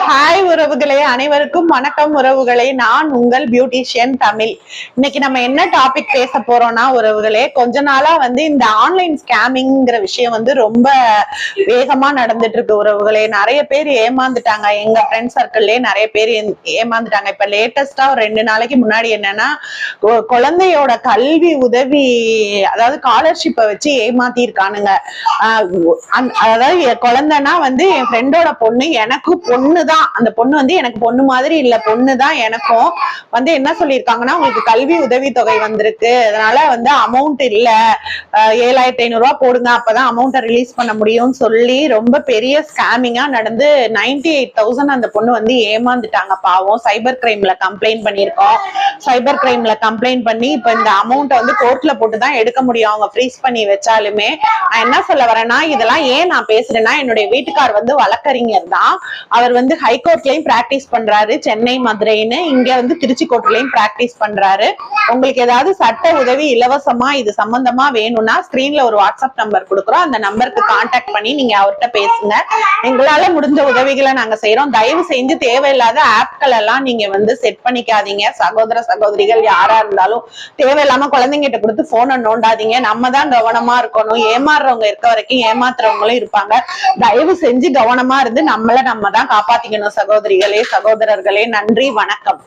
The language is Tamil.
ஹாய் உறவுகளே, அனைவருக்கும் வணக்கம் உறவுகளே. நான் உங்கள் பியூட்டிஷியன் தமிழ். இன்னைக்கு நம்ம என்ன டாபிக் பேச போறோம்னா உறவுகளே, கொஞ்ச நாளா இந்த ஆன்லைன் ஸ்கேமிங்கிற விஷயம் ரொம்ப வேகமா நடந்துட்டு இருக்கு உறவுகளே. நிறைய பேர் ஏமாந்துட்டாங்க. எங்க ஃப்ரெண்ட் சர்க்கிள்லயே நிறைய பேர் ஏமாந்துட்டாங்க. இப்ப லேட்டஸ்டா ஒரு 2 நாளைக்கு முன்னாடி என்னன்னா, குழந்தையோட கல்வி உதவி, அதாவது ஸ்காலர்ஷிப்பை வச்சு ஏமாத்தி இருக்கானுங்க. அதாவது குழந்தைன்னா என் ஃப்ரெண்டோட பொண்ணு, எனக்கு பொண்ணுதான். அந்த பொண்ணு எனக்கு பொண்ணு மாதிரி இல்ல, பொண்ணுதான். எனக்கும் என்ன சொல்லியிருக்காங்கன்னா, உங்களுக்கு கல்வி உதவி தொகை வந்திருக்கு, அதனால அமௌண்ட் இல்ல, 7,500 ரூபாய் போடுங்க, அப்பதான் அமௌண்ட்டை ரிலீஸ் பண்ண முடியும்னு சொல்லி ரொம்ப பெரிய ஸ்கேமிங்கா நடந்து 98,000 அந்த பொண்ணு ஏமாந்துட்டாங்க. பாவம். சைபர் கிரைம்ல கம்ப்ளைண்ட் பண்ணிருக்கோம். சைபர் கிரைம்ல கம்ப்ளைண்ட் பண்ணி இப்ப இந்த அமௌண்ட்டை கோர்ட்ல போட்டுதான் எடுக்க முடியும், அவங்க ஃப்ரீஸ் பண்ணி வச்சாலுமே. நான் என்ன சொல்ல வரேன்னா, இதெல்லாம் ஏன் நான் பேசுறேன்னா, என்னுடைய வீட்டுக்கார் வழக்கறிஞர் தான். அவர் ஹைகோர்ட்லயும் பிராக்டிஸ் பண்றாரு, சென்னை மதுரைன்னு. இங்க திருச்சி கோர்ட்லயும் பிராக்டிஸ் பண்றாரு. உங்களுக்கு ஏதாவது சட்ட உதவி இலவசமா இது சம்பந்தமா வேணும்னா ஸ்கிரீன்ல ஒரு வாட்ஸ்அப் நம்பர் கொடுக்குறோம். அந்த நம்பருக்கு கான்டாக்ட் பண்ணி நீங்க அவர்கிட்ட பேசுங்க. எங்களால முடிஞ்ச உதவிகளை நாங்க செய்யறோம். தயவு செஞ்சு தேவையில்லாத ஆப்கள் எல்லாம் நீங்க செட் பண்ணிக்காதீங்க. சகோதர சகோதரிகள் யாரா இருந்தாலும் தேவையில்லாம குழந்தைங்கிட்ட கொடுத்து போனை நோண்டாதீங்க. நம்ம தான் கவனமா இருக்கணும். ஏமாறுறவங்க இருக்க வரைக்கும் ஏமாத்துறவங்களும் இருப்பாங்க. தயவு செஞ்சு கவனமா இருந்து நம்ம தான் காப்பாத்திக்கணும். சகோதரிகளே, சகோதரர்களே, நன்றி, வணக்கம்.